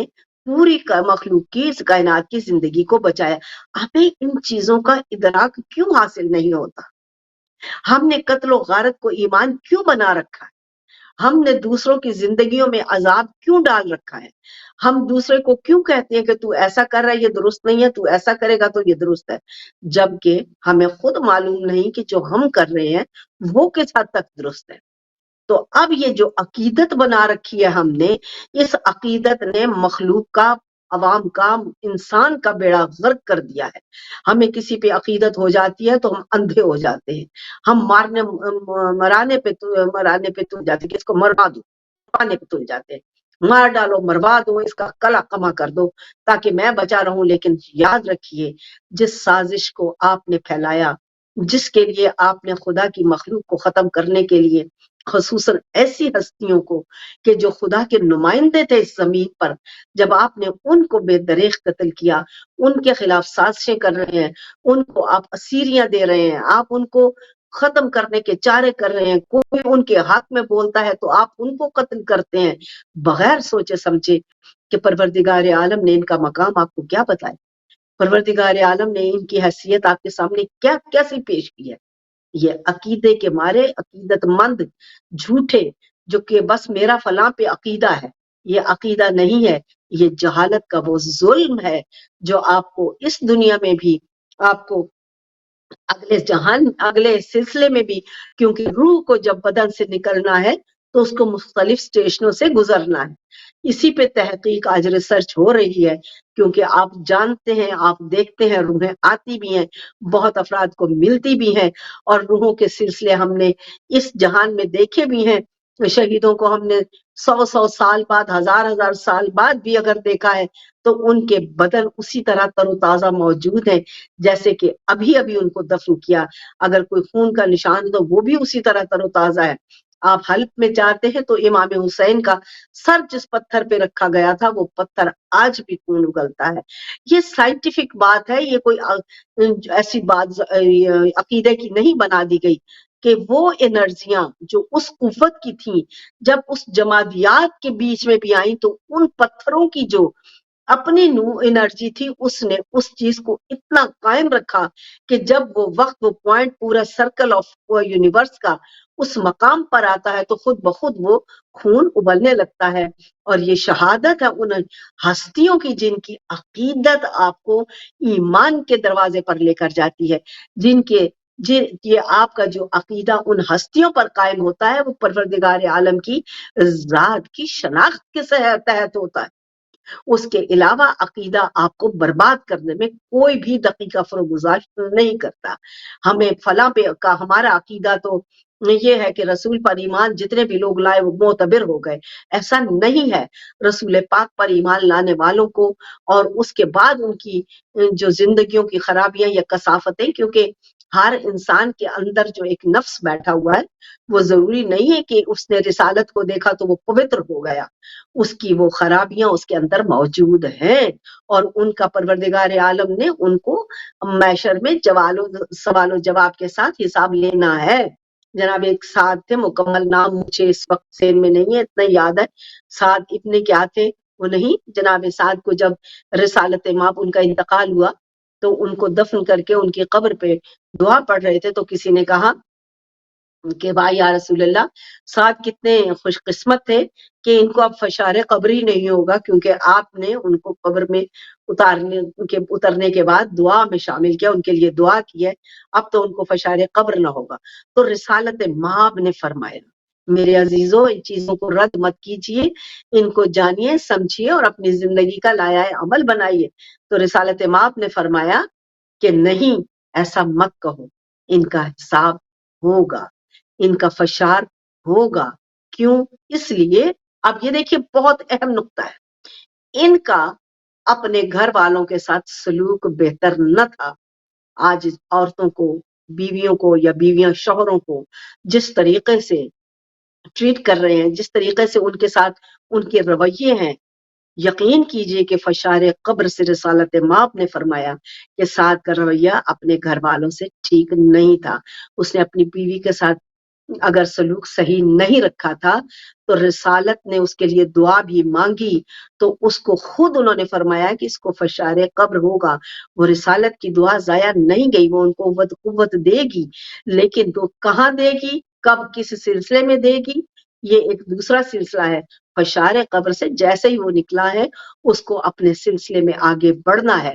پوری مخلوق کی، اس کائنات کی زندگی کو بچایا. ہمیں ان چیزوں کا ادراک کیوں حاصل نہیں ہوتا؟ ہم نے قتل و غارت کو ایمان کیوں بنا رکھا ہے؟ ہم نے دوسروں کی زندگیوں میں عذاب کیوں ڈال رکھا ہے؟ ہم دوسرے کو کیوں کہتے ہیں کہ تو ایسا کر رہا ہے یہ درست نہیں ہے، تو ایسا کرے گا تو یہ درست ہے، جبکہ ہمیں خود معلوم نہیں کہ جو ہم کر رہے ہیں وہ کس حد تک درست ہے. تو اب یہ جو عقیدت بنا رکھی ہے ہم نے، اس عقیدت نے مخلوق کا، عوام کا، انسان کا بیڑا غرق کر دیا ہے. ہمیں کسی پہ عقیدت ہو جاتی ہے تو ہم اندھے ہو جاتے ہیں، ہم مرانے پہ تل جاتے ہیں کہ اس کو مروا دو، پانے پہ تل جاتے ہیں، مار ڈالو، مروا دو، اس کا کلا کما کر دو تاکہ میں بچا رہوں. لیکن یاد رکھیے جس سازش کو آپ نے پھیلایا، جس کے لیے آپ نے خدا کی مخلوق کو ختم کرنے کے لیے، خصوصاً ایسی ہستیوں کو کہ جو خدا کے نمائندے تھے اس زمین پر، جب آپ نے ان کو بے دریغ قتل کیا، ان کے خلاف سازشیں کر رہے ہیں، ان کو آپ اسیریاں دے رہے ہیں، آپ ان کو ختم کرنے کے چارے کر رہے ہیں، کوئی ان کے حق میں بولتا ہے تو آپ ان کو قتل کرتے ہیں بغیر سوچے سمجھے کہ پروردگار عالم نے ان کا مقام آپ کو کیا بتایا، پروردگار عالم نے ان کی حیثیت آپ کے سامنے کیا کیسی پیش کی ہے. یہ عقیدے کے مارے عقیدت مند جھوٹے جو کہ بس میرا فلاں پہ عقیدہ ہے، یہ عقیدہ نہیں ہے، یہ جہالت کا وہ ظلم ہے جو آپ کو اس دنیا میں بھی، آپ کو اگلے سلسلے میں بھی، کیونکہ روح کو جب بدن سے نکلنا ہے تو اس کو مختلف اسٹیشنوں سے گزرنا ہے. اسی پہ تحقیق آج ریسرچ ہو رہی ہے، کیونکہ آپ جانتے ہیں، آپ دیکھتے ہیں، روحیں آتی بھی ہیں، بہت افراد کو ملتی بھی ہیں، اور روحوں کے سلسلے ہم نے اس جہان میں دیکھے بھی ہیں. شہیدوں کو ہم نے 100 سال بعد، ہزار سال بعد بھی اگر دیکھا ہے تو ان کے بدن اسی طرح تر و تازہ موجود ہیں جیسے کہ ابھی ابھی ان کو دفن کیا. اگر کوئی خون کا نشان تو وہ بھی اسی طرح تر و تازہ ہے. آپ حلب میں جاتے ہیں تو امام حسین کا سر جس پتھر پہ رکھا گیا تھا وہ پتھر آج بھی خون اگلتا ہے. یہ سائنٹیفک بات ہے، یہ کوئی ایسی بات عقیدے کی نہیں بنا دی گئی کہ وہ انرجیاں جو اس قوت کی تھیں جب اس جمادیات کے بیچ میں بھی آئیں تو ان پتھروں کی جو اپنی انرجی تھی اس نے اس چیز کو اتنا قائم رکھا کہ جب وہ وقت، وہ پوائنٹ پورا سرکل آف یونیورس کا اس مقام پر آتا ہے تو خود بخود وہ خون ابلنے لگتا ہے. اور یہ شہادت ہے ان ہستیوں کی جن کی عقیدت آپ کو ایمان کے دروازے پر لے کر جاتی ہے، یہ آپ کا جو عقیدہ ان ہستیوں پر قائم ہوتا ہے وہ پروردگار عالم کی ذات کی شناخت کے تحت ہوتا ہے. اس کے علاوہ عقیدہ آپ کو برباد کرنے میں کوئی بھی دقیقہ فروگزاشت نہیں کرتا. ہمیں فلاں پہ کا ہمارا عقیدہ تو یہ ہے کہ رسول پر ایمان جتنے بھی لوگ لائے وہ معتبر ہو گئے، ایسا نہیں ہے. رسول پاک پر ایمان لانے والوں کو اور اس کے بعد ان کی جو زندگیوں کی خرابیاں یا کثافتیں، کیونکہ ہر انسان کے اندر جو ایک نفس بیٹھا ہوا ہے وہ ضروری نہیں ہے کہ اس نے رسالت کو دیکھا تو وہ پوتر ہو گیا، اس کی وہ خرابیاں اس کے اندر موجود ہیں، اور ان کا پروردگار عالم نے ان کو محشر میں سوال و جواب کے ساتھ حساب لینا ہے. جناب ایک سعد تھے، مکمل نام مجھے اس وقت ذہن میں نہیں ہے، اتنا یاد ہے. سعد ابن کیا تھے وہ نہیں، جناب سعد کو جب رسالت ماب ان کا انتقال ہوا تو ان کو دفن کر کے ان کی قبر پہ دعا پڑھ رہے تھے تو کسی نے کہا کہ بھائی یا رسول اللہ، سعد کتنے خوش قسمت تھے کہ ان کو اب فشار قبری نہیں ہوگا، کیونکہ آپ نے ان کو قبر میں اترنے کے بعد دعا میں شامل کیا، ان کے لیے دعا کی ہے، اب تو ان کو فشار قبر نہ ہوگا. تو رسالت مآب نے فرمایا میرے عزیزوں ان چیزوں کو رد مت کیجیے، ان کو جانیے سمجھیے اور اپنی زندگی کا لائحہ عمل بنائیے. تو رسالت مآب نے فرمایا کہ نہیں، ایسا مت کہو، ان کا حساب ہوگا، ان کا فشار ہوگا. کیوں؟ اس لیے اب یہ دیکھیے بہت اہم نقطہ ہے، ان کا اپنے گھر والوں کے ساتھ سلوک بہتر نہ تھا. آج عورتوں کو، بیویوں کو یا بیویاں شوہروں کو جس طریقے سے ٹریٹ کر رہے ہیں، جس طریقے سے ان کے ساتھ ان کے رویے ہیں، یقین کیجئے کہ فشار قبر سے رسالت مآب نے فرمایا کہ سعد کا رویہ اپنے گھر والوں سے ٹھیک نہیں تھا. اس نے اپنی بیوی کے ساتھ اگر سلوک صحیح نہیں رکھا تھا تو رسالت نے اس کے لیے دعا بھی مانگی تو اس کو خود انہوں نے فرمایا کہ اس کو فشار قبر ہوگا. وہ رسالت کی دعا ضائع نہیں گئی، وہ ان کو قوت دے گی، لیکن تو کہاں دے گی، کب، کس سلسلے میں دے گی، یہ ایک دوسرا سلسلہ ہے. فشار قبر سے جیسے ہی وہ نکلا ہے اس کو اپنے سلسلے میں آگے بڑھنا ہے.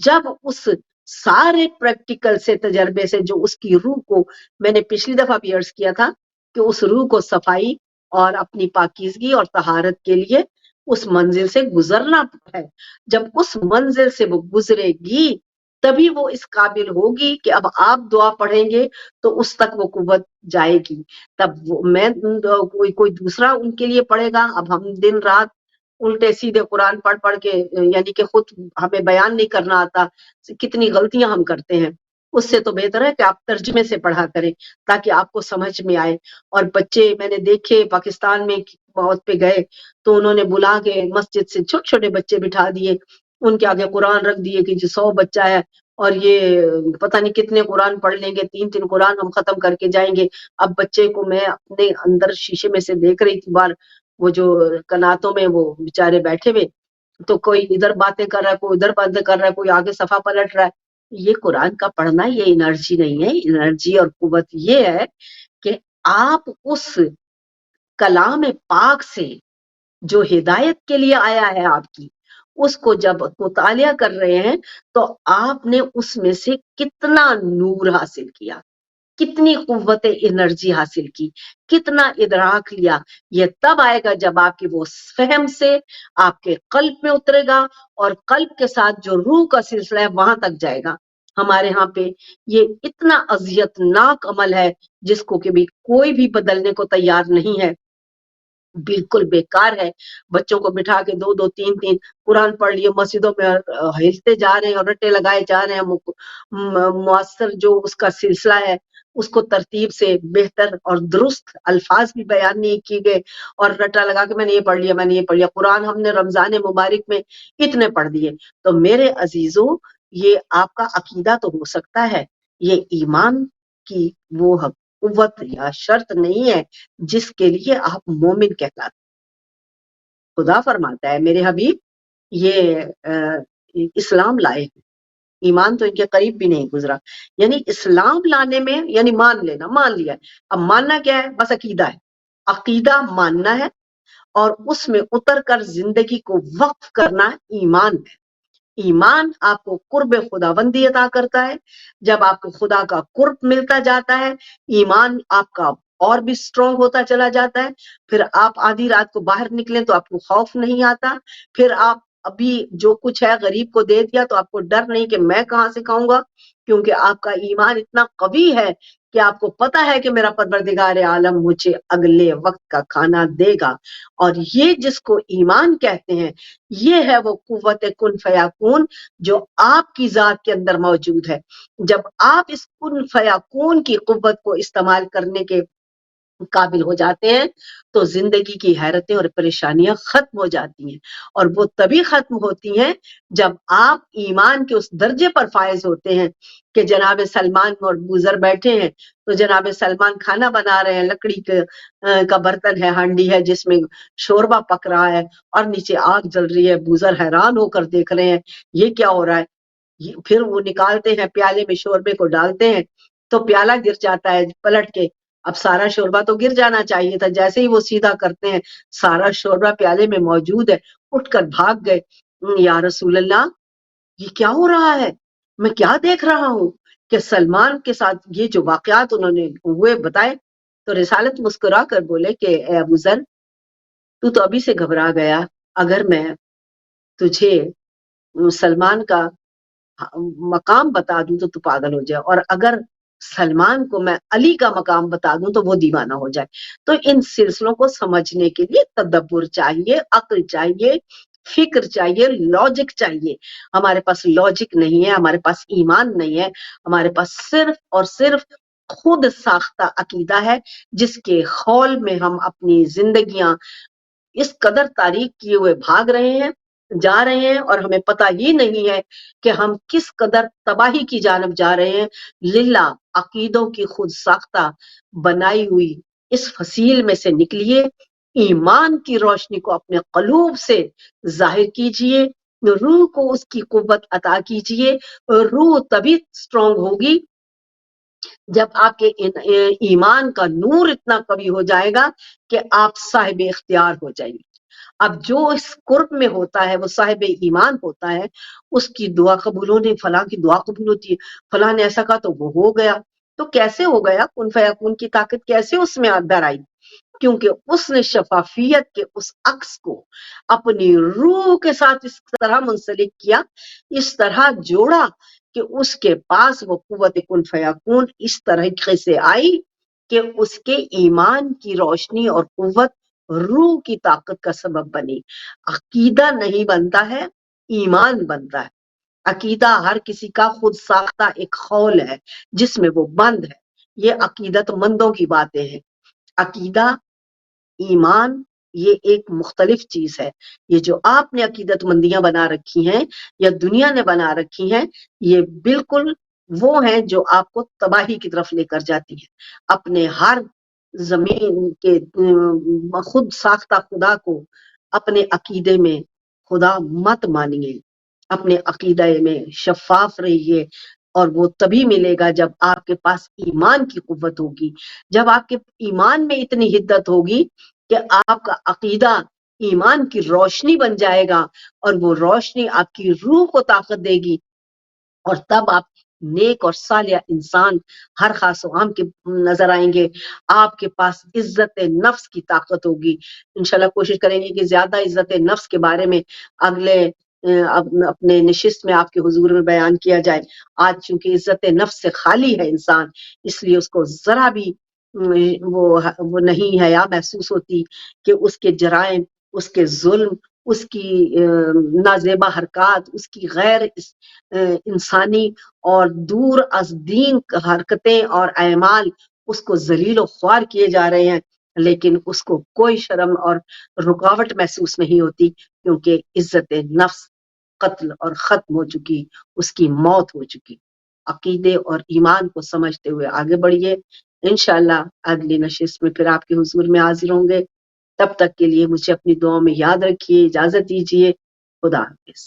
جب اس سارے پریکٹیکل سے تجربے سے جو اس کی روح کو، میں نے پچھلی دفعہ بھی عرض کیا تھا کہ اس روح کو صفائی اور اپنی پاکیزگی اور طہارت کے لیے اس منزل سے گزرنا ہے. جب اس منزل سے وہ گزرے گی تبھی وہ اس قابل ہوگی کہ اب آپ دعا پڑھیں گے تو اس تک وہ قوت جائے گی. تب میں کوئی دوسرا ان کے لیے پڑھے گا. اب ہم دن رات الٹے سیدھے قرآن پڑھ پڑھ کے، یعنی کہ خود ہمیں بیان نہیں کرنا آتا، کتنی غلطیاں ہم کرتے ہیں. اس سے تو بہتر ہے کہ آپ ترجمے سے پڑھا کریں تاکہ آپ کو سمجھ میں آئے. اور بچے میں نے دیکھے پاکستان میں بہت پہ گئے تو انہوں نے بلا کے مسجد سے چھوٹے چھوٹے بچے بٹھا دیے، ان کے آگے قرآن رکھ دیے کہ جو 100 بچہ ہے اور یہ پتہ نہیں کتنے قرآن پڑھ لیں گے، 3 قرآن ہم ختم کر کے جائیں گے. اب بچے کو میں اپنے اندر شیشے میں سے دیکھ رہی تھی، بار وہ جو کناتوں میں وہ بیچارے بیٹھے ہوئے، تو کوئی ادھر باتیں کر رہا ہے، کوئی ادھر باتیں کر رہا ہے، کوئی آگے صفحہ پلٹ رہا ہے. یہ قرآن کا پڑھنا یہ انرجی نہیں ہے. انرجی اور قوت یہ ہے کہ آپ اس کلام پاک سے جو ہدایت کے لیے آیا ہے آپ کی، اس کو جب مطالعہ کر رہے ہیں تو آپ نے اس میں سے کتنا نور حاصل کیا، کتنی قوت انرجی حاصل کی، کتنا ادراک لیا. یہ تب آئے گا جب آپ کے وہ فہم سے آپ کے قلب میں اترے گا، اور قلب کے ساتھ جو روح کا سلسلہ ہے وہاں تک جائے گا. ہمارے ہاں پہ یہ اتنا اذیت ناک عمل ہے جس کو کہ بھی کوئی بھی بدلنے کو تیار نہیں ہے، بالکل بیکار ہے. بچوں کو بٹھا کے دو دو تین تین قرآن پڑھ لیے، مسجدوں میں ہلتے جا رہے ہیں اور رٹے لگائے جا رہے ہیں. مؤثر جو اس کا سلسلہ ہے اس کو ترتیب سے بہتر اور درست الفاظ بھی بیان نہیں کیے گئے، اور رٹا لگا کے میں نے یہ پڑھ لیا، میں نے یہ پڑھ لیا. قرآن ہم نے رمضان مبارک میں اتنے پڑھ دیے. تو میرے عزیزوں، یہ آپ کا عقیدہ تو ہو سکتا ہے، یہ ایمان کی وہ قوت یا شرط نہیں ہے جس کے لیے آپ مومن کہلاتے. خدا فرماتا ہے میرے حبیب یہ اسلام لائے ہیں، ایمان تو ان کے قریب بھی نہیں گزرا. یعنی اسلام لانے میں یعنی مان لینا، مان لیا. اب ماننا کیا ہے؟ بس عقیدہ ہے. عقیدہ ماننا ہے اور اس میں اتر کر زندگی کو وقف کرنا ایمان ہے. ایمان آپ کو قرب خداوندی عطا کرتا ہے. جب آپ کو خدا کا قرب ملتا جاتا ہے، ایمان آپ کا اور بھی سٹرونگ ہوتا چلا جاتا ہے. پھر آپ آدھی رات کو باہر نکلیں تو آپ کو خوف نہیں آتا. پھر آپ ابھی جو کچھ ہے غریب کو دے دیا تو آپ کو ڈر نہیں کہ میں کہاں سے کھاؤں گا، کیونکہ آپ کا ایمان اتنا قوی ہے کہ آپ کو پتا ہے کہ میرا پروردگار عالم مجھے اگلے وقت کا کھانا دے گا. اور یہ جس کو ایمان کہتے ہیں، یہ ہے وہ قوت کن فیاکون جو آپ کی ذات کے اندر موجود ہے. جب آپ اس کن فیاکون کی قوت کو استعمال کرنے کے قابل ہو جاتے ہیں تو زندگی کی حیرتیں اور پریشانیاں ختم ہو جاتی ہیں. اور وہ تبھی ختم ہوتی ہیں جب آپ ایمان کے اس درجے پر فائز ہوتے ہیں کہ جناب سلمان اور بوزر بیٹھے ہیں تو جناب سلمان کھانا بنا رہے ہیں، لکڑی کا برتن ہے، ہانڈی ہے جس میں شوربہ پک رہا ہے اور نیچے آگ جل رہی ہے. بوزر حیران ہو کر دیکھ رہے ہیں یہ کیا ہو رہا ہے. پھر وہ نکالتے ہیں، پیالے میں شوربے کو ڈالتے ہیں تو پیالہ گر جاتا ہے پلٹ کے. اب سارا شوربہ تو گر جانا چاہیے تھا، جیسے ہی وہ سیدھا کرتے ہیں سارا شوربہ پیالے میں موجود ہے. اٹھ کر بھاگ گئے، یا رسول اللہ یہ کیا ہو رہا ہے، میں کیا دیکھ رہا ہوں. کہ سلمان کے ساتھ یہ جو واقعات انہوں نے ہوئے بتائے تو رسالت مسکرا کر بولے کہ اے ابو ذر، تو ابھی سے گھبرا گیا. اگر میں تجھے سلمان کا مقام بتا دوں تو پاگل ہو جائے، اور اگر سلمان کو میں علی کا مقام بتا دوں تو وہ دیوانہ ہو جائے. تو ان سلسلوں کو سمجھنے کے لیے تدبر چاہیے، عقل چاہیے، فکر چاہیے، لاجک چاہیے. ہمارے پاس لاجک نہیں ہے، ہمارے پاس ایمان نہیں ہے، ہمارے پاس صرف اور صرف خود ساختہ عقیدہ ہے جس کے خول میں ہم اپنی زندگیاں اس قدر تاریک کیے ہوئے بھاگ رہے ہیں، جا رہے ہیں، اور ہمیں پتہ ہی نہیں ہے کہ ہم کس قدر تباہی کی جانب جا رہے ہیں. للہ عقیدوں کی خود ساختہ بنائی ہوئی اس فصیل میں سے نکلیے، ایمان کی روشنی کو اپنے قلوب سے ظاہر کیجئے، روح کو اس کی قوت عطا کیجئے. روح تبھی سٹرونگ ہوگی جب آپ کے ایمان کا نور اتنا قوی ہو جائے گا کہ آپ صاحب اختیار ہو جائیں گے. اب جو اس قرب میں ہوتا ہے وہ صاحب ایمان ہوتا ہے، اس کی دعا قبول ہونے، فلاں کی دعا قبول ہوتی ہے، فلاں نے ایسا کہا تو وہ ہو گیا. تو کیسے ہو گیا؟ کن فیکون کی طاقت کیسے اس میں اندر آئی؟ کیونکہ اس نے شفافیت کے اس عکس کو اپنی روح کے ساتھ اس طرح منسلک کیا، اس طرح جوڑا کہ اس کے پاس وہ قوت کن فیکون اس طریقے سے آئی کہ اس کے ایمان کی روشنی اور قوت روح کی طاقت کا سبب بنی. عقیدہ نہیں بنتا ہے، ایمان بنتا ہے. عقیدہ ہر کسی کا خود ساختہ ایک خول ہے جس میں وہ بند ہے. یہ عقیدت مندوں کی باتیں ہیں. عقیدہ، ایمان یہ ایک مختلف چیز ہے. یہ جو آپ نے عقیدت مندیاں بنا رکھی ہیں یا دنیا نے بنا رکھی ہیں، یہ بالکل وہ ہیں جو آپ کو تباہی کی طرف لے کر جاتی ہیں. اپنے ہر زمین کے خود ساختہ خدا کو اپنے عقیدے میں خدا مت مانیے، اپنے عقیدے میں شفاف رہیے، اور وہ تبھی ملے گا جب آپ کے پاس ایمان کی قوت ہوگی. جب آپ کے ایمان میں اتنی حدت ہوگی کہ آپ کا عقیدہ ایمان کی روشنی بن جائے گا اور وہ روشنی آپ کی روح کو طاقت دے گی اور تب آپ نیک اور صالح انسان ہر خاص و عام کے نظر آئیں گے. آپ کے پاس عزت نفس کی طاقت ہوگی. انشاءاللہ کوشش کریں گے کہ زیادہ عزت نفس کے بارے میں اگلے اپنے نشست میں آپ کے حضور میں بیان کیا جائے. آج چونکہ عزت نفس سے خالی ہے انسان، اس لیے اس کو ذرا بھی وہ نہیں حیا محسوس ہوتی کہ اس کے جرائم، اس کے ظلم، اس کی نازیبا حرکات، اس کی غیر انسانی اور دور از دین حرکتیں اور اعمال اس کو ذلیل و خوار کیے جا رہے ہیں، لیکن اس کو کوئی شرم اور رکاوٹ محسوس نہیں ہوتی، کیونکہ عزت نفس قتل اور ختم ہو چکی، اس کی موت ہو چکی. عقیدے اور ایمان کو سمجھتے ہوئے آگے بڑھیے. انشاءاللہ اگلی نشست میں پھر آپ کے حضور میں حاضر ہوں گے. تب تک کے لیے مجھے اپنی دعاؤں میں یاد رکھیے. اجازت دیجیے. خدا حافظ.